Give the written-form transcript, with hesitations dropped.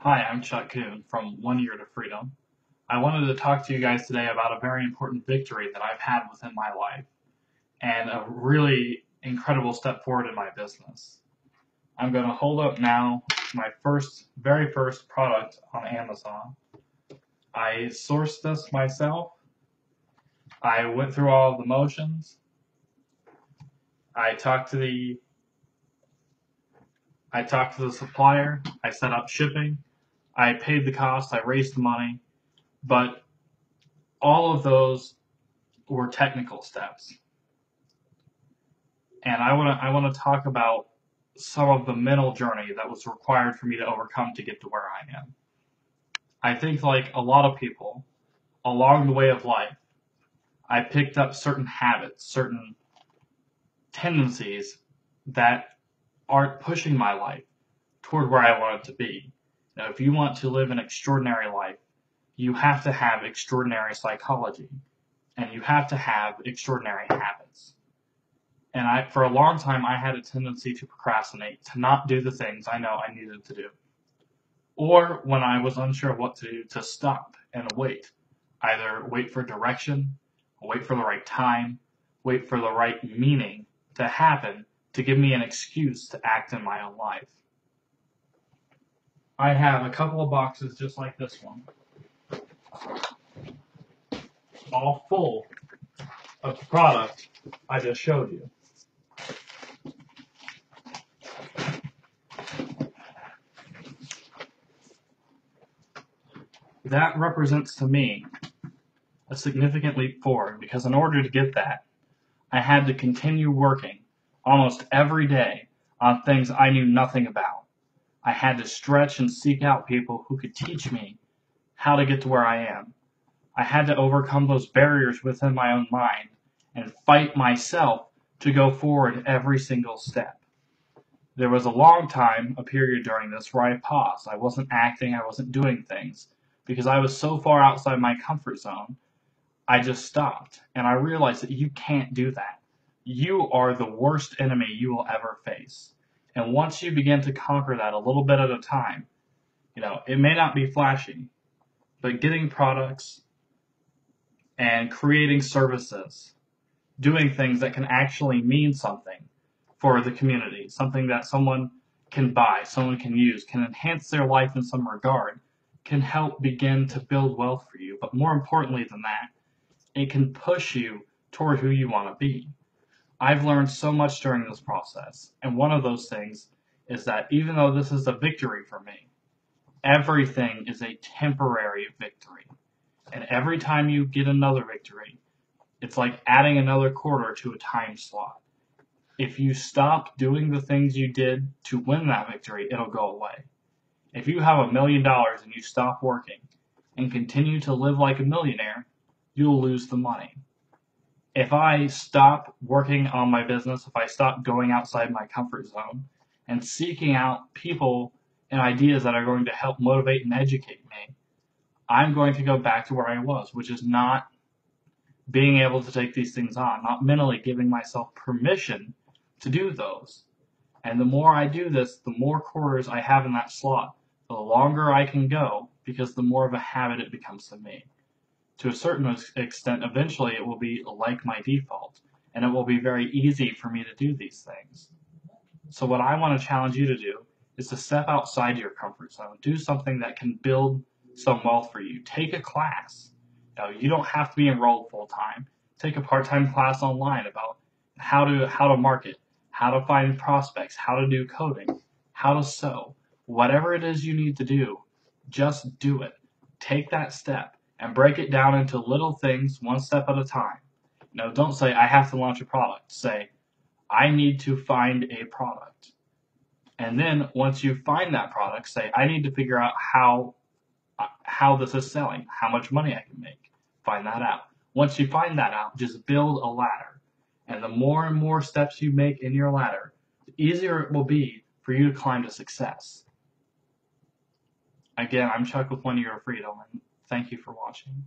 Hi, I'm Chuck Kuhn from One Year to Freedom. I wanted to talk to you guys today about a very important victory that I've had within my life and a really incredible step forward in my business. I'm going to hold up now my very first product on Amazon. I sourced this myself. I went through all of the motions. I talked to the supplier. I set up shipping. I paid the cost. I raised the money. But all of those were technical steps. And I want to talk about some of the mental journey that was required for me to overcome to get to where I am. I think, like a lot of people, along the way of life, I picked up certain habits, certain tendencies that aren't pushing my life toward where I want it to be. Now, if you want to live an extraordinary life, you have to have extraordinary psychology, and you have to have extraordinary habits. And for a long time, I had a tendency to procrastinate, to not do the things I know I needed to do. Or when I was unsure of what to do, to stop and wait. Either wait for direction, wait for the right time, wait for the right meaning to happen to give me an excuse to act in my own life. I have a couple of boxes just like this one, all full of the product I just showed you. That represents to me a significant leap forward because in order to get that, I had to continue working almost every day on things I knew nothing about. I had to stretch and seek out people who could teach me how to get to where I am. I had to overcome those barriers within my own mind and fight myself to go forward every single step. There was a long time, a period during this, where I paused. I wasn't acting, I wasn't doing things because I was so far outside my comfort zone. I just stopped and I realized that you can't do that. You are the worst enemy you will ever face. And once you begin to conquer that a little bit at a time, it may not be flashy, but getting products and creating services, doing things that can actually mean something for the community, something that someone can buy, someone can use, can enhance their life in some regard, can help begin to build wealth for you. But more importantly than that, it can push you toward who you want to be. I've learned so much during this process, and one of those things is that even though this is a victory for me, everything is a temporary victory. And every time you get another victory, it's like adding another quarter to a time slot. If you stop doing the things you did to win that victory, it'll go away. If you have $1 million and you stop working and continue to live like a millionaire, you'll lose the money. If I stop working on my business, if I stop going outside my comfort zone and seeking out people and ideas that are going to help motivate and educate me, I'm going to go back to where I was, which is not being able to take these things on, not mentally giving myself permission to do those. And the more I do this, the more quarters I have in that slot, the longer I can go, because the more of a habit it becomes to me. To a certain extent, eventually it will be like my default, and it will be very easy for me to do these things. So what I want to challenge you to do is to step outside your comfort zone. Do something that can build some wealth for you. Take a class. You don't have to be enrolled full time. Take a part-time class online about how to market, how to find prospects, how to do coding, how to sew. Whatever it is you need to do, just do it. Take that step and break it down into little things, one step at a time. Don't say, I have to launch a product. Say, I need to find a product. And then once you find that product, say, I need to figure out how this is selling, how much money I can make. Find that out. Once you find that out, just build a ladder. And the more and more steps you make in your ladder, the easier it will be for you to climb to success. Again, I'm Chuck with One Year of Freedom, and thank you for watching.